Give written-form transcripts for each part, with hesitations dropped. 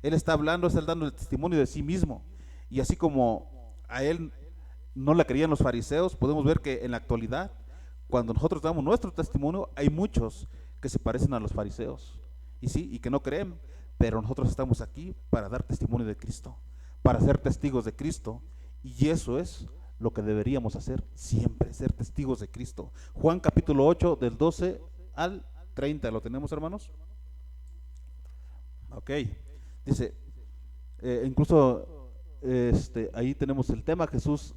Él está hablando, está dando el testimonio de sí mismo. Y así como a él no le creían los fariseos, podemos ver que en la actualidad, cuando nosotros damos nuestro testimonio, hay muchos que se parecen a los fariseos. Y sí, y que no creen, pero nosotros estamos aquí para dar testimonio de Cristo, para ser testigos de Cristo. Y eso es lo que deberíamos hacer siempre, ser testigos de Cristo. Juan capítulo 8 del 12 al 30, ¿lo tenemos, hermanos? Ok, dice, incluso ahí tenemos el tema Jesús,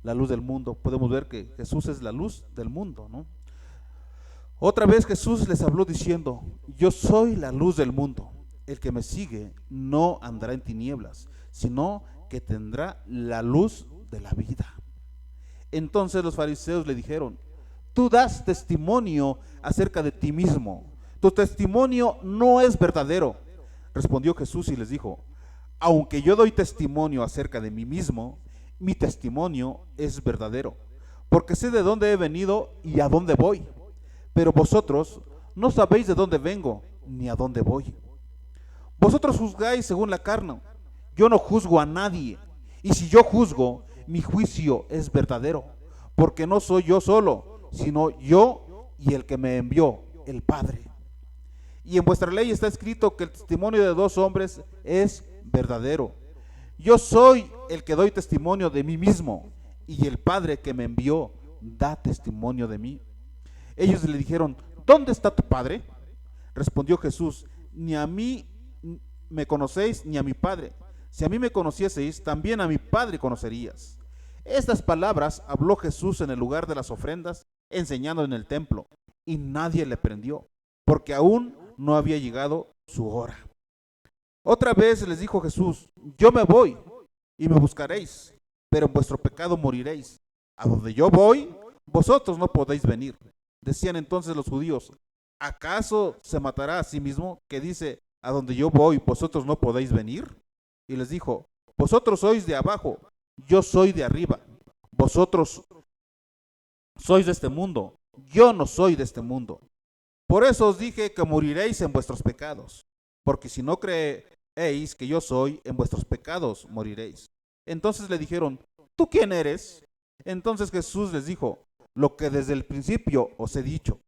la luz del mundo. Podemos ver que Jesús es la luz del mundo, ¿no? Otra vez Jesús les habló diciendo, yo soy la luz del mundo. El que me sigue no andará en tinieblas, sino que tendrá la luz de la vida. Entonces los fariseos le dijeron, tú das testimonio acerca de ti mismo. Tu testimonio no es verdadero. Respondió Jesús y les dijo, aunque yo doy testimonio acerca de mí mismo, mi testimonio es verdadero, porque sé de dónde he venido y a dónde voy. Pero vosotros no sabéis de dónde vengo ni a dónde voy. Vosotros juzgáis según la carne. Yo no juzgo a nadie. Y si yo juzgo, mi juicio es verdadero. Porque no soy yo solo, sino yo y el que me envió, el Padre. Y en vuestra ley está escrito que el testimonio de dos hombres es verdadero. Yo soy el que doy testimonio de mí mismo, y el Padre que me envió da testimonio de mí. Ellos le dijeron, ¿dónde está tu Padre? Respondió Jesús, ni a mí me conocéis, ni a mi Padre. Si a mí me conocieseis, también a mi Padre conocerías. Estas palabras habló Jesús en el lugar de las ofrendas, enseñando en el templo, y nadie le prendió, porque aún no había llegado su hora. Otra vez les dijo Jesús, yo me voy y me buscaréis, pero en vuestro pecado moriréis. A donde yo voy, vosotros no podéis venir. Decían entonces los judíos, ¿acaso se matará a sí mismo que dice, a donde yo voy, vosotros no podéis venir? Y les dijo, vosotros sois de abajo, yo soy de arriba. Vosotros sois de este mundo, yo no soy de este mundo. Por eso os dije que moriréis en vuestros pecados, porque si no creéis que yo soy, en vuestros pecados moriréis. Entonces le dijeron, ¿tú quién eres? Entonces Jesús les dijo, lo que desde el principio os he dicho.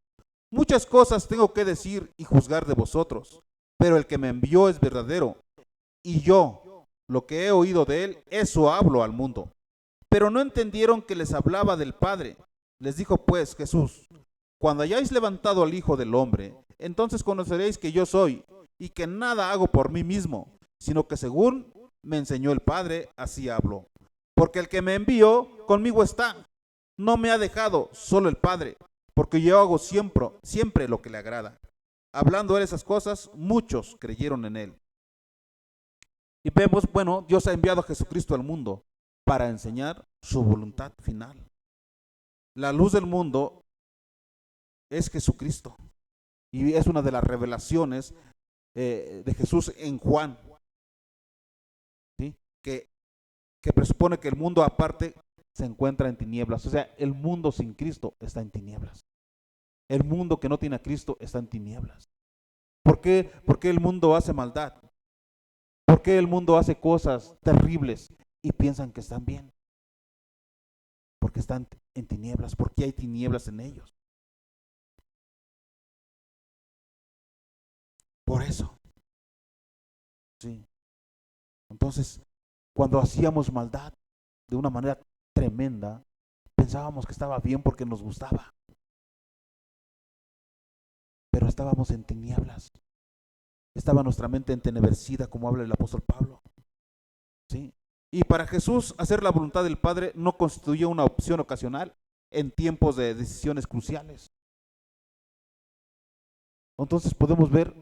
Muchas cosas tengo que decir y juzgar de vosotros, pero el que me envió es verdadero, y yo, lo que he oído de él, eso hablo al mundo. Pero no entendieron que les hablaba del Padre. Les dijo pues Jesús, cuando hayáis levantado al Hijo del Hombre, entonces conoceréis que yo soy, y que nada hago por mí mismo, sino que según me enseñó el Padre, así hablo. Porque el que me envió conmigo está, no me ha dejado solo el Padre, porque yo hago siempre lo que le agrada. Hablando él esas cosas, muchos creyeron en él. Y vemos, bueno, Dios ha enviado a Jesucristo al mundo para enseñar su voluntad final. La luz del mundo es Jesucristo. Y es una de las revelaciones de Jesús en Juan, ¿sí? Que presupone que el mundo aparte se encuentra en tinieblas. O sea, el mundo sin Cristo está en tinieblas. El mundo que no tiene a Cristo está en tinieblas. ¿Por qué? Porque el mundo hace maldad. ¿Por qué el mundo hace cosas terribles y piensan que están bien? Porque están en tinieblas, porque hay tinieblas en ellos. Por eso, sí. Entonces, cuando hacíamos maldad de una manera tremenda, pensábamos que estaba bien porque nos gustaba, pero estábamos en tinieblas. Estaba nuestra mente entenebrecida, como habla el apóstol Pablo. ¿Sí? Y para Jesús, hacer la voluntad del Padre no constituye una opción ocasional en tiempos de decisiones cruciales. Entonces podemos ver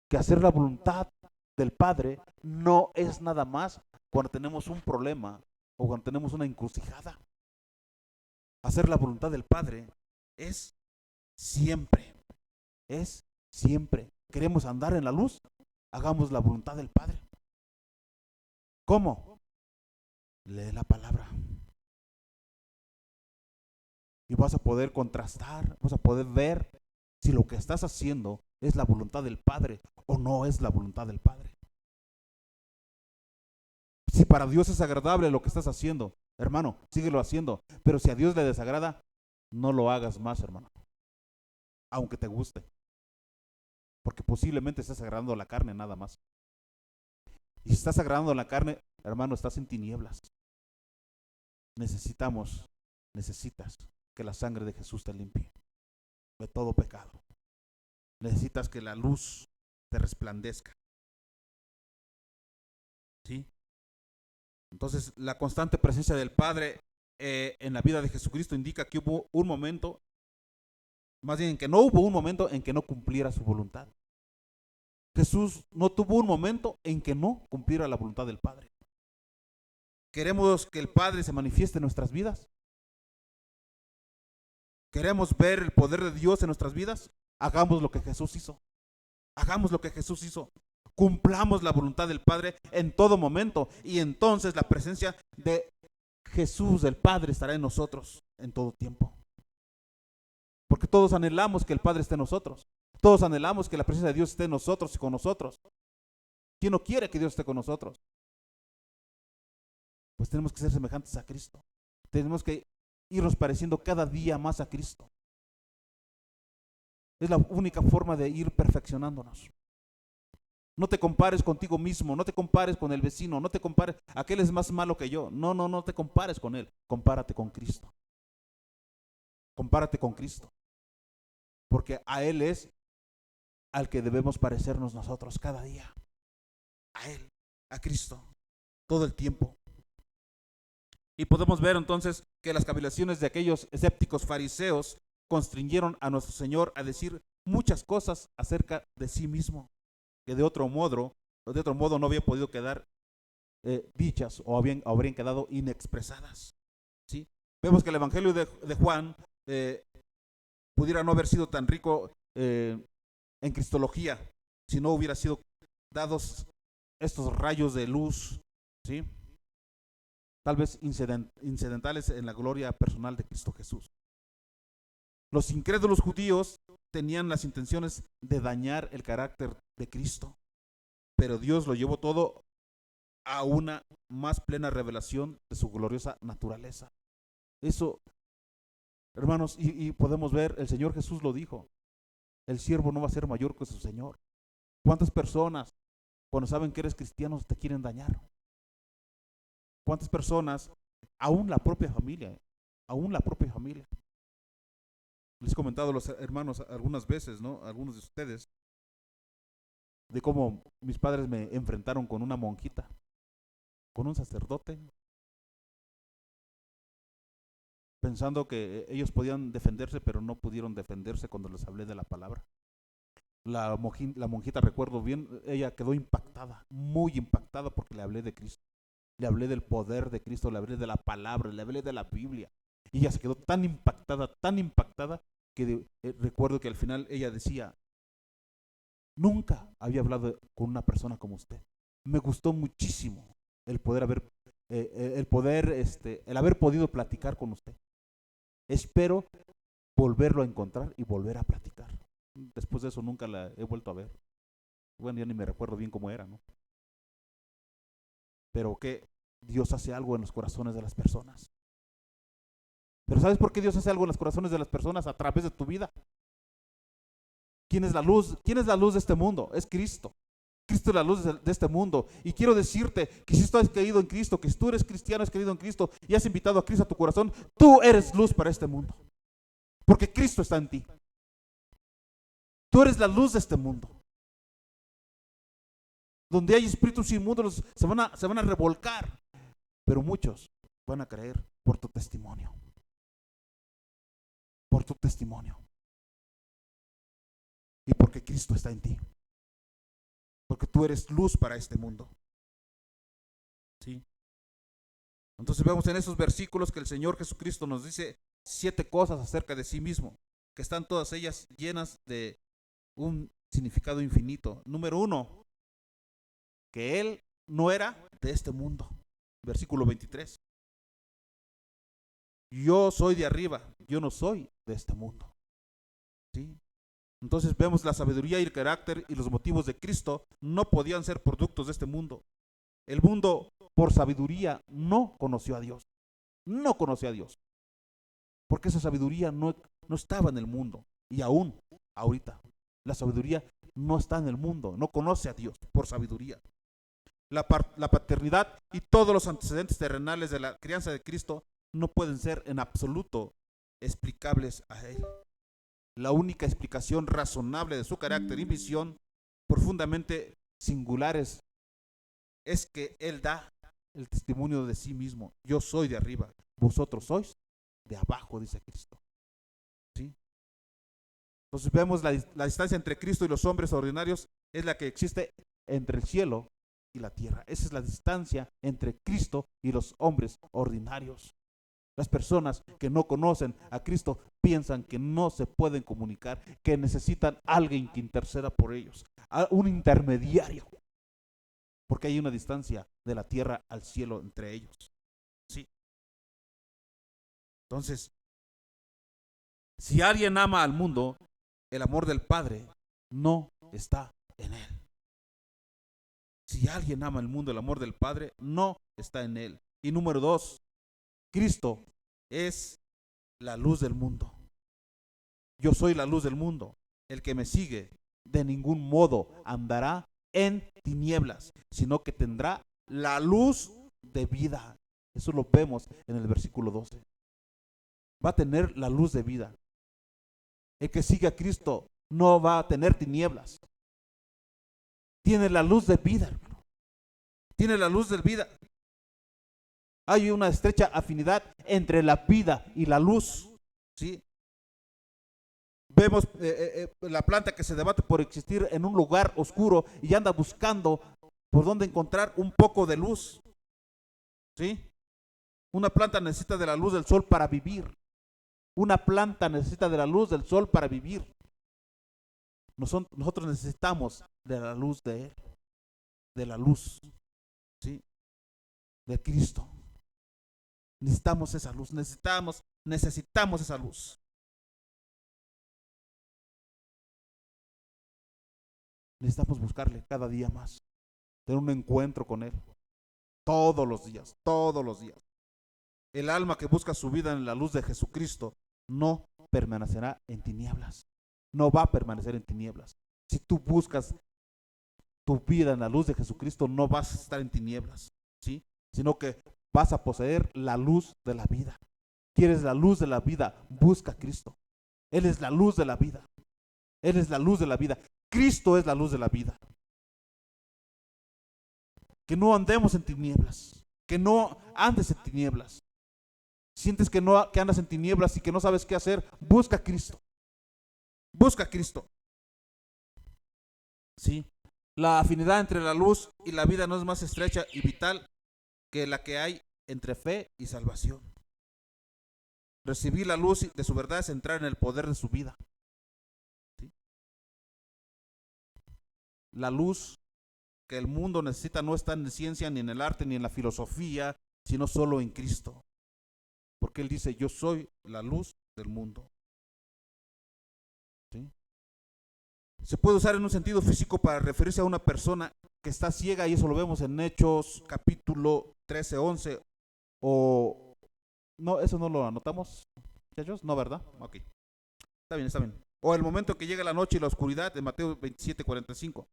que hacer la voluntad del Padre no es nada más cuando tenemos un problema o cuando tenemos una encrucijada. Hacer la voluntad del Padre es siempre, es siempre. ¿Queremos andar en la luz? Hagamos la voluntad del Padre. ¿Cómo? Lee la palabra. Y vas a poder contrastar, vas a poder ver si lo que estás haciendo es la voluntad del Padre o no es la voluntad del Padre. Si para Dios es agradable lo que estás haciendo, hermano, síguelo haciendo. Pero si a Dios le desagrada, no lo hagas más, hermano. Aunque te guste. Porque posiblemente estás agradando a la carne nada más. Y si estás agradando a la carne, hermano, estás en tinieblas. Necesitas que la sangre de Jesús te limpie de todo pecado. Necesitas que la luz te resplandezca. ¿Sí? Entonces, la constante presencia del Padre en la vida de Jesucristo indica que hubo un momento, más bien que no hubo un momento en que no cumpliera su voluntad. Jesús no tuvo un momento en que no cumpliera la voluntad del Padre. ¿Queremos que el Padre se manifieste en nuestras vidas? ¿Queremos ver el poder de Dios en nuestras vidas? Hagamos lo que Jesús hizo. Hagamos lo que Jesús hizo. Cumplamos la voluntad del Padre en todo momento. Y entonces la presencia de Jesús, del Padre, estará en nosotros en todo tiempo. Porque todos anhelamos que el Padre esté en nosotros. Todos anhelamos que la presencia de Dios esté en nosotros y con nosotros. ¿Quién no quiere que Dios esté con nosotros? Pues tenemos que ser semejantes a Cristo. Tenemos que irnos pareciendo cada día más a Cristo. Es la única forma de ir perfeccionándonos. No te compares contigo mismo, no te compares con el vecino, no te compares, aquel es más malo que yo. No te compares con él, compárate con Cristo. Compárate con Cristo. Porque a Él es al que debemos parecernos nosotros cada día. A Él, a Cristo, todo el tiempo. Y podemos ver entonces que las cavilaciones de aquellos escépticos fariseos constriñeron a nuestro Señor a decir muchas cosas acerca de sí mismo, que de otro modo no había podido quedar dichas o habrían quedado inexpresadas. ¿Sí? Vemos que el Evangelio de Juan pudiera no haber sido tan rico en cristología si no hubiera sido dados estos rayos de luz, ¿sí? Tal vez incidentales en la gloria personal de Cristo Jesús. Los incrédulos judíos tenían las intenciones de dañar el carácter de Cristo, pero Dios lo llevó todo a una más plena revelación de su gloriosa naturaleza. Eso, hermanos, y podemos ver, el Señor Jesús lo dijo, el siervo no va a ser mayor que su Señor. ¿Cuántas personas, cuando saben que eres cristiano, te quieren dañar? ¿Cuántas personas, aún la propia familia, les he comentado a los hermanos algunas veces, ¿no? Algunos de ustedes, de cómo mis padres me enfrentaron con una monjita, con un sacerdote, pensando que ellos podían defenderse, pero no pudieron defenderse cuando les hablé de la palabra. La monjita, recuerdo bien, ella quedó impactada, muy impactada, porque le hablé de Cristo. Le hablé del poder de Cristo, le hablé de la palabra, le hablé de la Biblia. Y ella se quedó tan impactada, que recuerdo que al final ella decía, nunca había hablado con una persona como usted. Me gustó muchísimo el haber podido platicar con usted. Espero volverlo a encontrar y volver a platicar. Después de eso nunca la he vuelto a ver. Bueno, ya ni me recuerdo bien cómo era, ¿no? Pero que Dios hace algo en los corazones de las personas. Pero ¿sabes por qué Dios hace algo en los corazones de las personas? A través de tu vida. ¿Quién es la luz? ¿Quién es la luz de este mundo? Es Cristo. Cristo es la luz de este mundo. Y quiero decirte que si tú has creído en Cristo, que si tú eres cristiano, has creído en Cristo y has invitado a Cristo a tu corazón, tú eres luz para este mundo. Porque Cristo está en ti. Tú eres la luz de este mundo. Donde hay espíritus inmundos se van a revolcar. Pero muchos van a creer por tu testimonio. Por tu testimonio. Y porque Cristo está en ti. Porque tú eres luz para este mundo. ¿Sí? Entonces vemos en esos versículos que el Señor Jesucristo nos dice 7 cosas acerca de sí mismo, que están todas ellas llenas de un significado infinito. Número 1, que Él no era de este mundo. Versículo 23. Yo soy de arriba, yo no soy de este mundo. ¿Sí? Entonces vemos la sabiduría y el carácter y los motivos de Cristo no podían ser productos de este mundo. El mundo, por sabiduría, no conoció a Dios. No conoció a Dios. Porque esa sabiduría no estaba en el mundo. Y aún, ahorita, la sabiduría no está en el mundo. No conoce a Dios por sabiduría. La paternidad y todos los antecedentes terrenales de la crianza de Cristo no pueden ser en absoluto explicables a Él. La única explicación razonable de su carácter y visión profundamente singulares es que Él da el testimonio de sí mismo. Yo soy de arriba, vosotros sois de abajo, dice Cristo. ¿Sí? Entonces vemos la distancia entre Cristo y los hombres ordinarios es la que existe entre el cielo y la tierra. Esa es la distancia entre Cristo y los hombres ordinarios. Las personas que no conocen a Cristo piensan que no se pueden comunicar, que necesitan a alguien que interceda por ellos, a un intermediario, porque hay una distancia de la tierra al cielo entre ellos. ¿Sí? Entonces, si alguien ama al mundo, el amor del Padre no está en él. Si alguien ama al mundo, el amor del Padre no está en él. Y número 2, Cristo es la luz del mundo. Yo soy la luz del mundo. El que me sigue de ningún modo andará en tinieblas, sino que tendrá la luz de vida. Eso lo vemos en el versículo 12. Va a tener la luz de vida. El que sigue a Cristo no va a tener tinieblas. Tiene la luz de vida, hermano. Tiene la luz de vida. Hay una estrecha afinidad entre la vida y la luz. ¿Sí? Vemos la planta que se debate por existir en un lugar oscuro y anda buscando por dónde encontrar un poco de luz. ¿Sí? Una planta necesita de la luz del sol para vivir. Una planta necesita de la luz del sol para vivir. Nosotros necesitamos de la luz de Él, de la luz, ¿sí? De Cristo. Necesitamos esa luz, necesitamos esa luz. Necesitamos buscarle cada día más, tener un encuentro con Él, todos los días, todos los días. El alma que busca su vida en la luz de Jesucristo no permanecerá en tinieblas, no va a permanecer en tinieblas. Si tú buscas tu vida en la luz de Jesucristo, no vas a estar en tinieblas, ¿sí? Sino que vas a poseer la luz de la vida. ¿Quieres la luz de la vida? Busca a Cristo. Él es la luz de la vida. Él es la luz de la vida. Cristo es la luz de la vida. Que no andemos en tinieblas. Que no andes en tinieblas. Sientes que andas en tinieblas y que no sabes qué hacer. Busca a Cristo. Busca a Cristo. ¿Sí? La afinidad entre la luz y la vida no es más estrecha y vital que la que hay entre fe y salvación. Recibir la luz de su verdad es entrar en el poder de su vida. ¿Sí? La luz que el mundo necesita no está en la ciencia, ni en el arte, ni en la filosofía, sino solo en Cristo. Porque Él dice, yo soy la luz del mundo. ¿Sí? Se puede usar en un sentido físico para referirse a una persona que está ciega, y eso lo vemos en Hechos capítulo 13, 11, o... No, eso no lo anotamos, muchachos, no, ¿verdad? Ok, está bien, está bien. O el momento que llega la noche y la oscuridad, de Mateo 27, 45.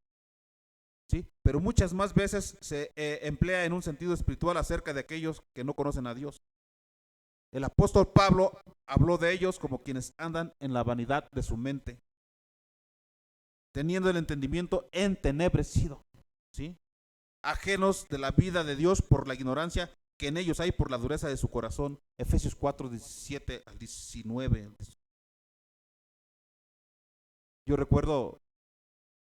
¿Sí? Pero muchas más veces se emplea en un sentido espiritual acerca de aquellos que no conocen a Dios. El apóstol Pablo habló de ellos como quienes andan en la vanidad de su mente, teniendo el entendimiento entenebrecido, ¿sí? Ajenos de la vida de Dios por la ignorancia que en ellos hay por la dureza de su corazón. Efesios 4, 17 al 19. Yo recuerdo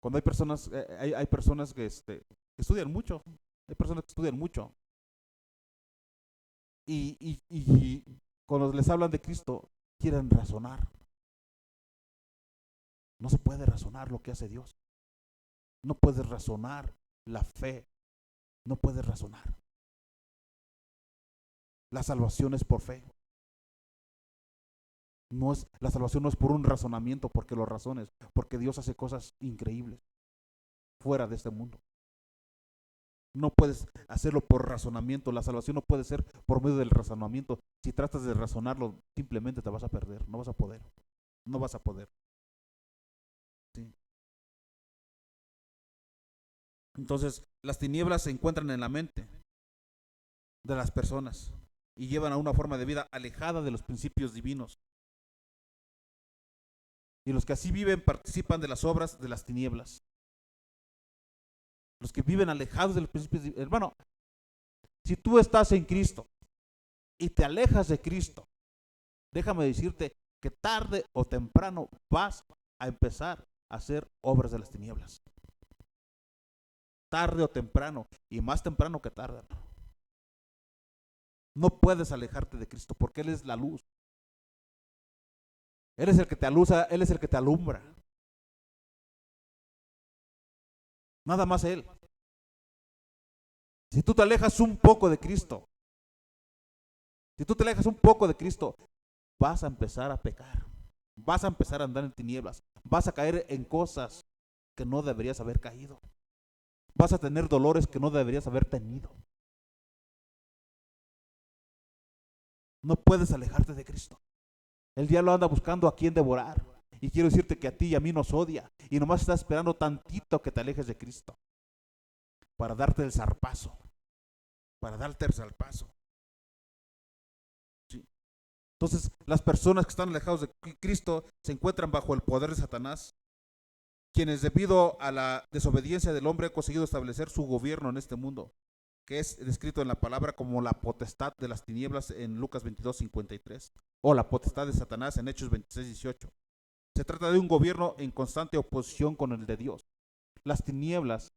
cuando hay personas que estudian mucho, hay personas que estudian mucho, y cuando les hablan de Cristo, quieren razonar. No se puede razonar lo que hace Dios. No puedes razonar la fe. No puedes razonar. La salvación es por fe. La salvación no es por un razonamiento, porque lo razones, porque Dios hace cosas increíbles fuera de este mundo. No puedes hacerlo por razonamiento. La salvación no puede ser por medio del razonamiento. Si tratas de razonarlo, simplemente te vas a perder. No vas a poder. No vas a poder. ¿Sí? Entonces, las tinieblas se encuentran en la mente de las personas y llevan a una forma de vida alejada de los principios divinos. Y los que así viven participan de las obras de las tinieblas. Los que viven alejados de los principios divinos. Hermano, si tú estás en Cristo y te alejas de Cristo, déjame decirte que tarde o temprano vas a empezar a hacer obras de las tinieblas. Tarde o temprano, y más temprano que tarde. No puedes alejarte de Cristo porque Él es la luz. Él es el que te alusa, Él es el que te alumbra. Nada más Él. Si tú te alejas un poco de Cristo, si tú te alejas un poco de Cristo, vas a empezar a pecar. Vas a empezar a andar en tinieblas. Vas a caer en cosas que no deberías haber caído. Vas a tener dolores que no deberías haber tenido. No puedes alejarte de Cristo. El diablo anda buscando a quien devorar. Y quiero decirte que a ti y a mí nos odia. Y nomás está esperando tantito que te alejes de Cristo. Para darte el zarpazo. Para darte el zarpazo. ¿Sí? Entonces, las personas que están alejados de Cristo se encuentran bajo el poder de Satanás, quienes debido a la desobediencia del hombre han conseguido establecer su gobierno en este mundo, que es descrito en la palabra como la potestad de las tinieblas en Lucas 22:53, o la potestad de Satanás en Hechos 26:18. Se trata de un gobierno en constante oposición con el de Dios. Las tinieblas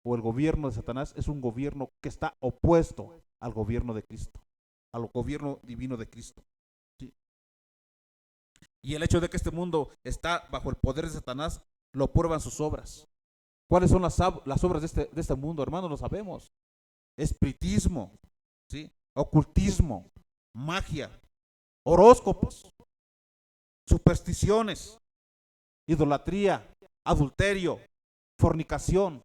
o el gobierno de Satanás es un gobierno que está opuesto al gobierno de Cristo, al gobierno divino de Cristo. ¿Sí? Y el hecho de que este mundo está bajo el poder de Satanás lo prueban sus obras. ¿Cuáles son las obras de este mundo, hermano? Lo sabemos. Espiritismo, ¿sí? Ocultismo, magia, horóscopos, supersticiones, idolatría, adulterio, fornicación,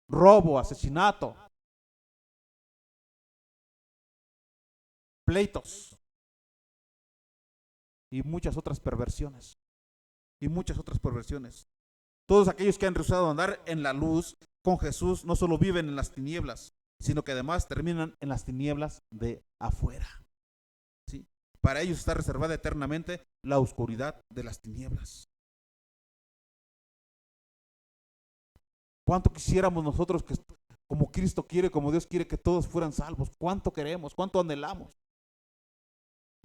robo, asesinato, pleitos y muchas otras perversiones. Y muchas otras perversiones. Todos aquellos que han rehusado andar en la luz con Jesús no solo viven en las tinieblas, sino que además terminan en las tinieblas de afuera. ¿Sí? Para ellos está reservada eternamente la oscuridad de las tinieblas. ¿Cuánto quisiéramos nosotros que, como Cristo quiere, como Dios quiere, que todos fueran salvos? ¿Cuánto queremos? ¿Cuánto anhelamos?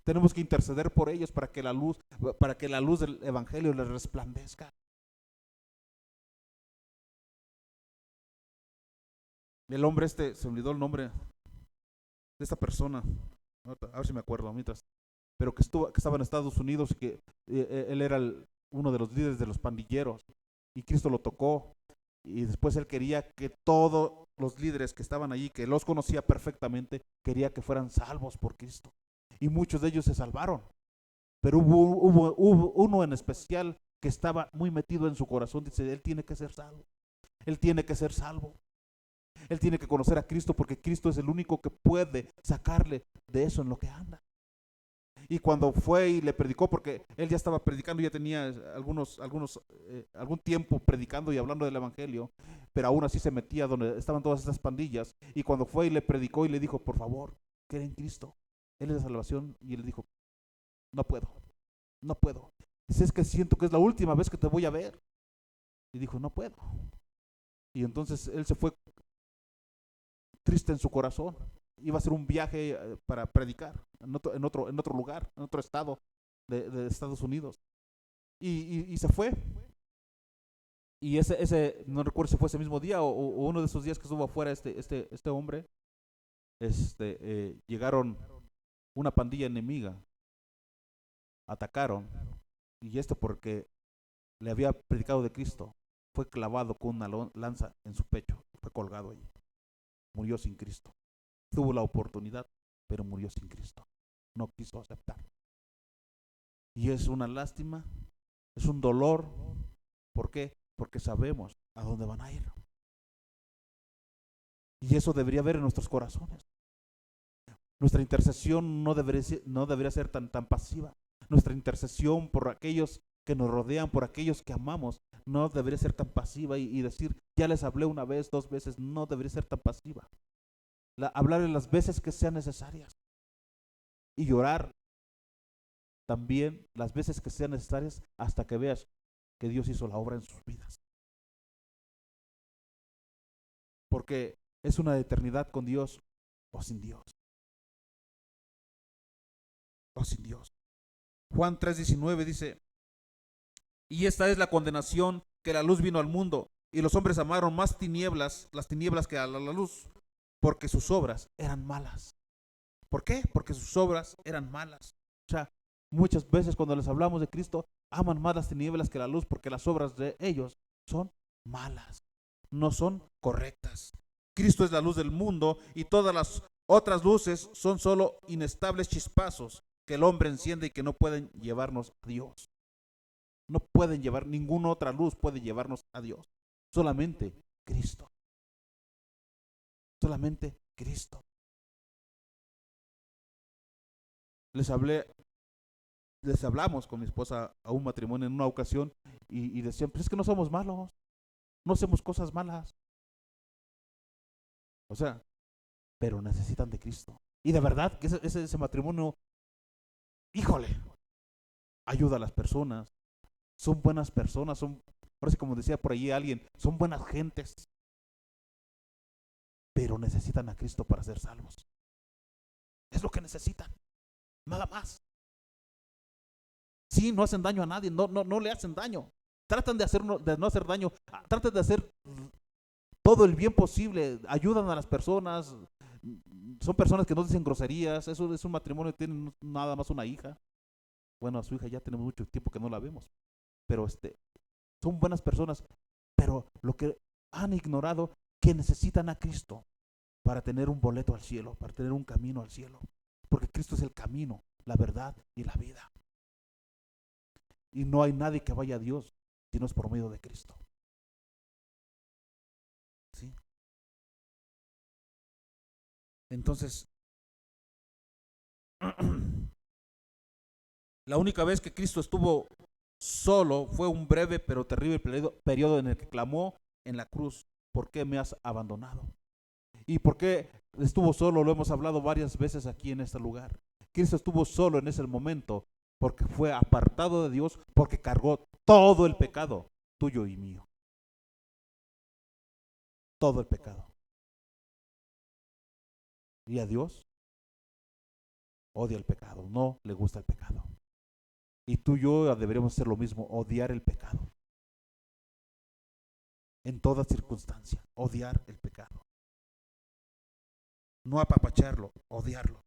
Tenemos que interceder por ellos para que la luz del evangelio les resplandezca. El hombre se me olvidó el nombre de esta persona, a ver si me acuerdo mientras, pero que estaba en Estados Unidos y que él era uno de los líderes de los pandilleros y Cristo lo tocó y después él quería que todos los líderes que estaban allí, que los conocía perfectamente, quería que fueran salvos por Cristo y muchos de ellos se salvaron, pero hubo uno en especial que estaba muy metido en su corazón, dice, él tiene que ser salvo, él tiene que ser salvo. Él tiene que conocer a Cristo porque Cristo es el único que puede sacarle de eso en lo que anda. Y cuando fue y le predicó, porque él ya estaba predicando, ya tenía algún tiempo predicando y hablando del evangelio, pero aún así se metía donde estaban todas estas pandillas. Y cuando fue y le predicó y le dijo, por favor, cree en Cristo, Él es la salvación. Y él le dijo, no puedo, no puedo. Dice, es que siento que es la última vez que te voy a ver. Y dijo, no puedo. Y entonces él se fue triste en su corazón. Iba a hacer un viaje para predicar en otro lugar, en otro estado de Estados Unidos. Y se fue. Y no recuerdo si fue ese mismo día o uno de esos días que estuvo afuera este hombre, llegaron una pandilla enemiga, atacaron, y porque le había predicado de Cristo, fue clavado con una lanza en su pecho, fue colgado allí, murió sin Cristo. Tuvo la oportunidad, pero murió sin Cristo. No quiso aceptarlo. Y es una lástima, es un dolor. ¿Por qué? Porque sabemos a dónde van a ir. Y eso debería haber en nuestros corazones. Nuestra intercesión no debería ser tan pasiva. Nuestra intercesión por aquellos que nos rodean, por aquellos que amamos, no debería ser tan pasiva y decir, ya les hablé una vez, dos veces, no debería ser tan pasiva. Hablarle las veces que sean necesarias y llorar también las veces que sean necesarias hasta que veas que Dios hizo la obra en sus vidas. Porque es una eternidad con Dios o sin Dios. O sin Dios. Juan 3:19 dice, y esta es la condenación, que la luz vino al mundo, y los hombres amaron más las tinieblas que a la luz, porque sus obras eran malas. ¿Por qué? Porque sus obras eran malas. O sea, muchas veces cuando les hablamos de Cristo, aman más las tinieblas que la luz, porque las obras de ellos son malas, no son correctas. Cristo es la luz del mundo y todas las otras luces son solo inestables chispazos que el hombre enciende y que no pueden llevarnos a Dios. No pueden llevar, ninguna otra luz puede llevarnos a Dios. Solamente Cristo. Solamente Cristo. Les hablé, les hablamos con mi esposa a un matrimonio en una ocasión y decían, pues es que no somos malos, no hacemos cosas malas. O sea, pero necesitan de Cristo. Y de verdad que ese matrimonio, híjole, ayuda a las personas, son buenas personas, parece como decía por allí alguien, son buenas gentes, pero necesitan a Cristo para ser salvos. Es lo que necesitan, nada más. Sí, no hacen daño a nadie, no le hacen daño. Tratan de no hacer daño, tratan de hacer todo el bien posible, ayudan a las personas, son personas que no dicen groserías, eso es un matrimonio, tienen nada más una hija. Bueno, a su hija ya tenemos mucho tiempo que no la vemos, pero son buenas personas, pero lo que han ignorado, que necesitan a Cristo para tener un boleto al cielo, para tener un camino al cielo, porque Cristo es el camino, la verdad y la vida. Y no hay nadie que vaya a Dios si no es por medio de Cristo. ¿Sí? Entonces, la única vez que Cristo estuvo solo fue un breve pero terrible periodo en el que clamó en la cruz, ¿por qué me has abandonado? ¿Y por qué estuvo solo? Lo hemos hablado varias veces aquí en este lugar. Cristo estuvo solo en ese momento porque fue apartado de Dios, porque cargó todo el pecado tuyo y mío. Todo el pecado. Y a Dios odia el pecado, no le gusta el pecado. Y tú y yo deberíamos hacer lo mismo, odiar el pecado. En toda circunstancia, odiar el pecado. No apapacharlo, odiarlo.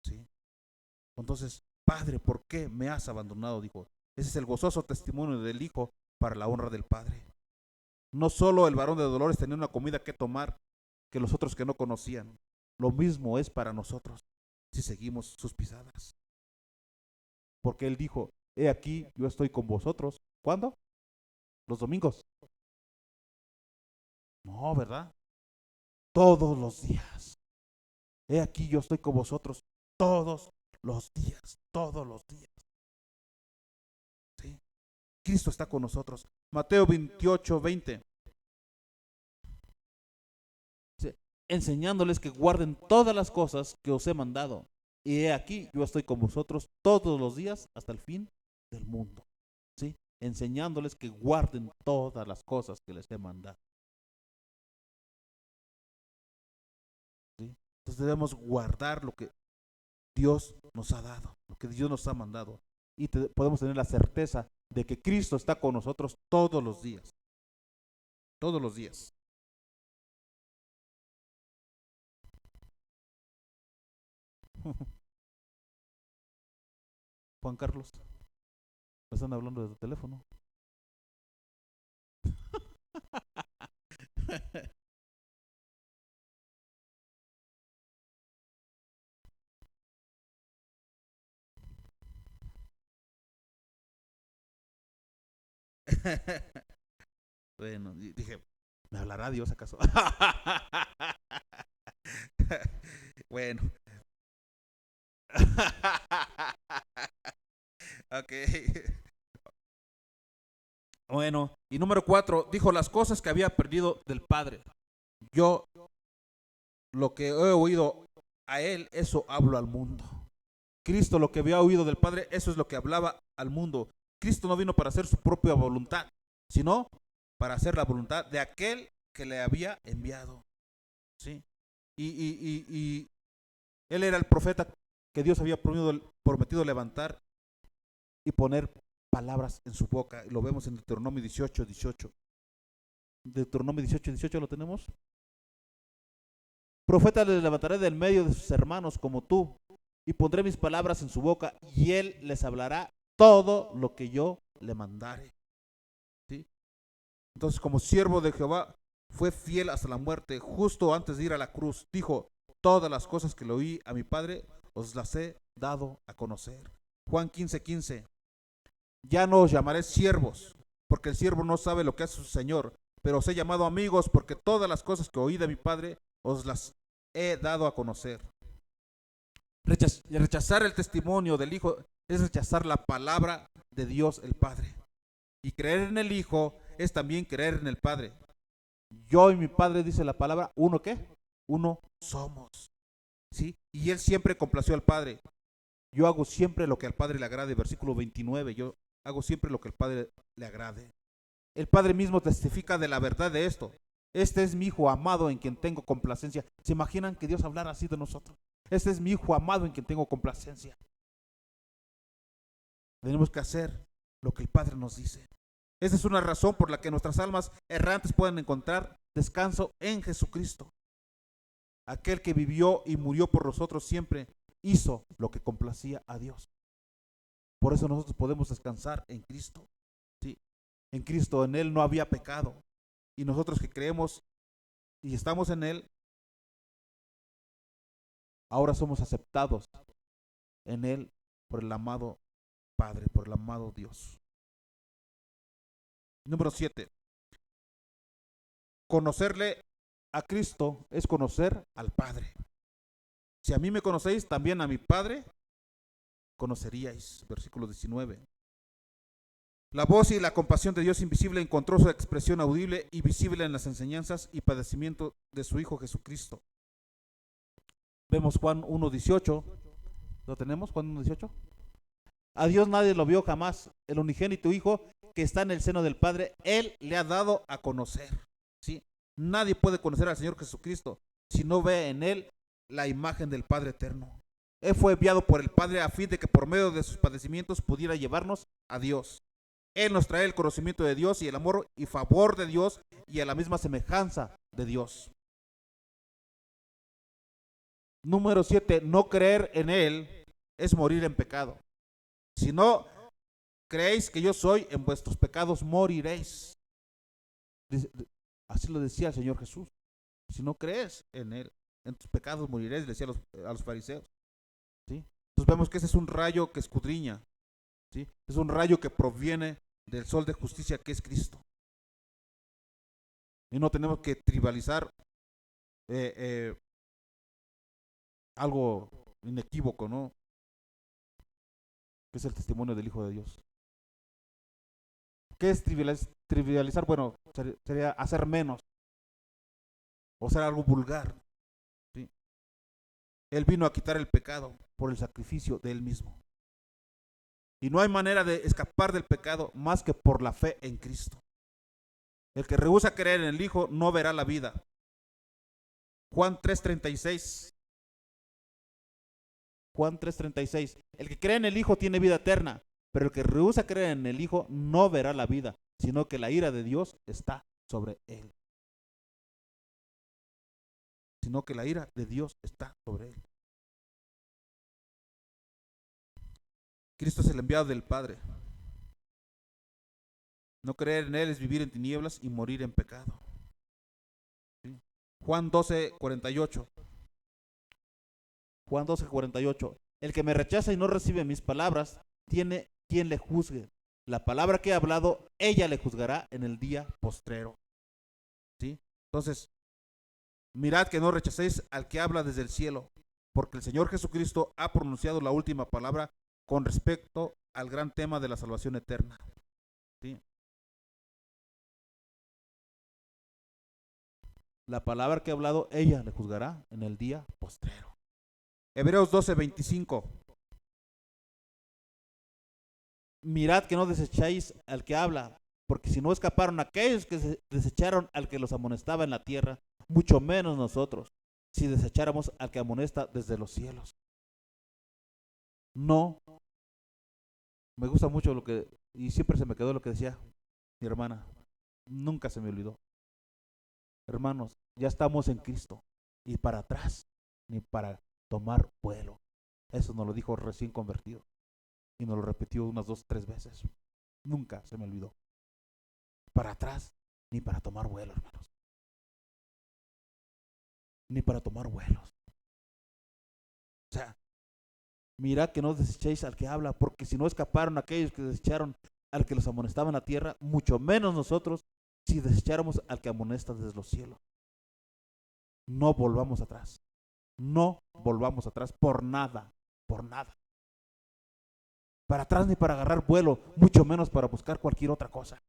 ¿Sí? Entonces, Padre, ¿por qué me has abandonado? Dijo. Ese es el gozoso testimonio del Hijo para la honra del Padre. No solo el varón de dolores tenía una comida que tomar que los otros que no conocían. Lo mismo es para nosotros si seguimos sus pisadas. Porque Él dijo, he aquí, yo estoy con vosotros. ¿Cuándo? Los domingos. No, ¿verdad? Todos los días. He aquí, yo estoy con vosotros todos los días. Todos los días. ¿Sí? Cristo está con nosotros. Mateo 28:20. ¿Sí? Enseñándoles que guarden todas las cosas que os he mandado. Y he aquí, yo estoy con vosotros todos los días hasta el fin del mundo. ¿Sí? Enseñándoles que guarden todas las cosas que les he mandado. ¿Sí? Entonces debemos guardar lo que Dios nos ha dado, lo que Dios nos ha mandado. Y podemos tener la certeza de que Cristo está con nosotros todos los días. Todos los días. Juan Carlos, me están hablando de tu teléfono. Bueno, dije, ¿me hablará Dios acaso? Bueno. Ok. Bueno, y número 4, dijo las cosas que había perdido del Padre. Yo lo que he oído a él, eso hablo al mundo. Cristo lo que había oído del Padre, eso es lo que hablaba al mundo. Cristo no vino para hacer su propia voluntad, sino para hacer la voluntad de aquel que le había enviado. ¿Sí? Y él era el profeta que Dios había prometido levantar y poner palabras en su boca. Lo vemos en Deuteronomio 18:18. Deuteronomio 18:18 lo tenemos. Profeta le levantaré del medio de sus hermanos como tú, y pondré mis palabras en su boca, y él les hablará todo lo que yo le mandare. ¿Sí? Entonces, como siervo de Jehová, fue fiel hasta la muerte, justo antes de ir a la cruz. Dijo, todas las cosas que le oí a mi Padre, os las he dado a conocer. Juan 15:15. Ya no os llamaré siervos, porque el siervo no sabe lo que hace su Señor, pero os he llamado amigos, porque todas las cosas que oí de mi Padre, os las he dado a conocer. Rechazar el testimonio del Hijo es rechazar la palabra de Dios el Padre. Y creer en el Hijo es también creer en el Padre. Yo y mi Padre, dice la palabra, ¿uno qué? Uno somos. ¿Sí? Y Él siempre complació al Padre. Yo hago siempre lo que al Padre le agrade. Versículo 29, yo hago siempre lo que al Padre le agrade. El Padre mismo testifica de la verdad de esto. Este es mi Hijo amado en quien tengo complacencia. ¿Se imaginan que Dios hablara así de nosotros? Este es mi Hijo amado en quien tengo complacencia. Tenemos que hacer lo que el Padre nos dice. Esa es una razón por la que nuestras almas errantes pueden encontrar descanso en Jesucristo. Aquel que vivió y murió por nosotros siempre hizo lo que complacía a Dios. Por eso nosotros podemos descansar en Cristo. ¿Sí? En Cristo, en Él no había pecado. Y nosotros que creemos y estamos en Él, ahora somos aceptados en Él por el amado Padre, por el amado Dios. Número 7. Conocerle a Cristo es conocer al Padre. Si a mí me conocéis, también a mi Padre conoceríais. Versículo 19. La voz y la compasión de Dios invisible encontró su expresión audible y visible en las enseñanzas y padecimiento de su Hijo Jesucristo. Vemos Juan 1:18. ¿Lo tenemos? Juan 1:18. A Dios nadie lo vio jamás. El unigénito Hijo que está en el seno del Padre, Él le ha dado a conocer. ¿Sí? Nadie puede conocer al Señor Jesucristo si no ve en Él la imagen del Padre eterno. Él fue enviado por el Padre a fin de que por medio de sus padecimientos pudiera llevarnos a Dios. Él nos trae el conocimiento de Dios y el amor y favor de Dios y a la misma semejanza de Dios. Número 7. No creer en Él es morir en pecado. Si no creéis que yo soy, en vuestros pecados moriréis. Así lo decía el Señor Jesús. Si no crees en Él, en tus pecados moriréis, decía a los fariseos. ¿Sí? Entonces vemos que ese es un rayo que escudriña. ¿Sí? Es un rayo que proviene del sol de justicia que es Cristo. Y no tenemos que tribalizar algo inequívoco, ¿no? Que es el testimonio del Hijo de Dios. ¿Qué es trivializar? Bueno, sería hacer menos o ser algo vulgar. ¿Sí? Él vino a quitar el pecado por el sacrificio de Él mismo. Y no hay manera de escapar del pecado más que por la fe en Cristo. El que rehúsa creer en el Hijo no verá la vida. Juan 3:36. Juan 3:36. El que cree en el Hijo tiene vida eterna, pero el que rehúsa creer en el Hijo no verá la vida, sino que la ira de Dios está sobre él. Sino que la ira de Dios está sobre él. Cristo es el enviado del Padre. No creer en Él es vivir en tinieblas y morir en pecado. ¿Sí? Juan 12:48. Juan 12:48. El que me rechaza y no recibe mis palabras, tiene quien le juzgue. La palabra que he hablado, ella le juzgará en el día postrero. ¿Sí? Entonces, mirad que no rechacéis al que habla desde el cielo, porque el Señor Jesucristo ha pronunciado la última palabra con respecto al gran tema de la salvación eterna. ¿Sí? La palabra que he hablado, ella le juzgará en el día postrero. Hebreos 12:25. Mirad que no desecháis al que habla, porque si no escaparon aquellos que desecharon al que los amonestaba en la tierra, mucho menos nosotros, si desecháramos al que amonesta desde los cielos. No, me gusta mucho lo que, y siempre se me quedó lo que decía mi hermana, nunca se me olvidó. Hermanos, ya estamos en Cristo, y para atrás, ni para tomar vuelo. Eso nos lo dijo recién convertido, y nos lo repitió unas 2, 3 veces. Nunca se me olvidó. Para atrás, ni para tomar vuelo, hermanos. Ni para tomar vuelos. O sea, mirad que no desechéis al que habla, porque si no escaparon aquellos que desecharon al que los amonestaba en la tierra, mucho menos nosotros, si desecháramos al que amonesta desde los cielos. No volvamos atrás. No volvamos atrás por nada, por nada. Para atrás ni para agarrar vuelo, mucho menos para buscar cualquier otra cosa.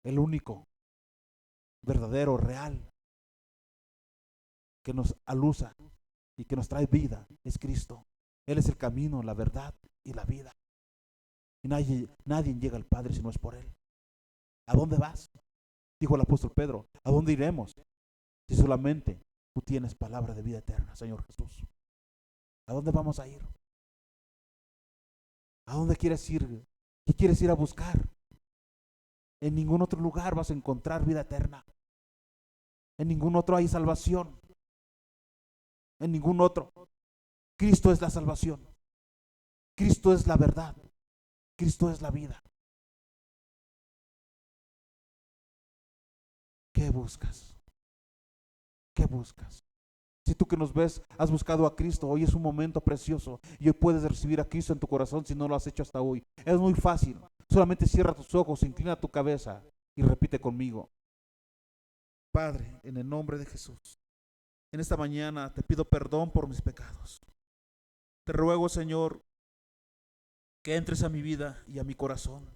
El único, verdadero, real, que nos alusa y que nos trae vida es Cristo. Él es el camino, la verdad y la vida. Y nadie llega al Padre si no es por Él. ¿A dónde vas? Dijo el apóstol Pedro. ¿A dónde iremos? Si solamente tú tienes palabra de vida eterna, Señor Jesús. ¿A dónde vamos a ir? ¿A dónde quieres ir? ¿Qué quieres ir a buscar? En ningún otro lugar vas a encontrar vida eterna. En ningún otro hay salvación. En ningún otro. Cristo es la salvación. Cristo es la verdad. Cristo es la vida. ¿Qué buscas? ¿Qué buscas? Si tú que nos ves has buscado a Cristo, hoy es un momento precioso y hoy puedes recibir a Cristo en tu corazón si no lo has hecho hasta hoy. Es muy fácil. Solamente cierra tus ojos, inclina tu cabeza y repite conmigo. Padre, en el nombre de Jesús, en esta mañana te pido perdón por mis pecados. Te ruego, Señor, que entres a mi vida y a mi corazón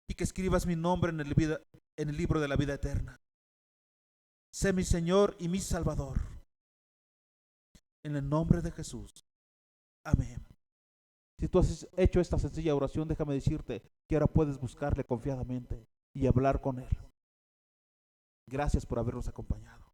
y que escribas mi nombre en el libro de la vida eterna. Sé mi Señor y mi Salvador. En el nombre de Jesús. Amén. Si tú has hecho esta sencilla oración, déjame decirte que ahora puedes buscarle confiadamente y hablar con Él. Gracias por habernos acompañado.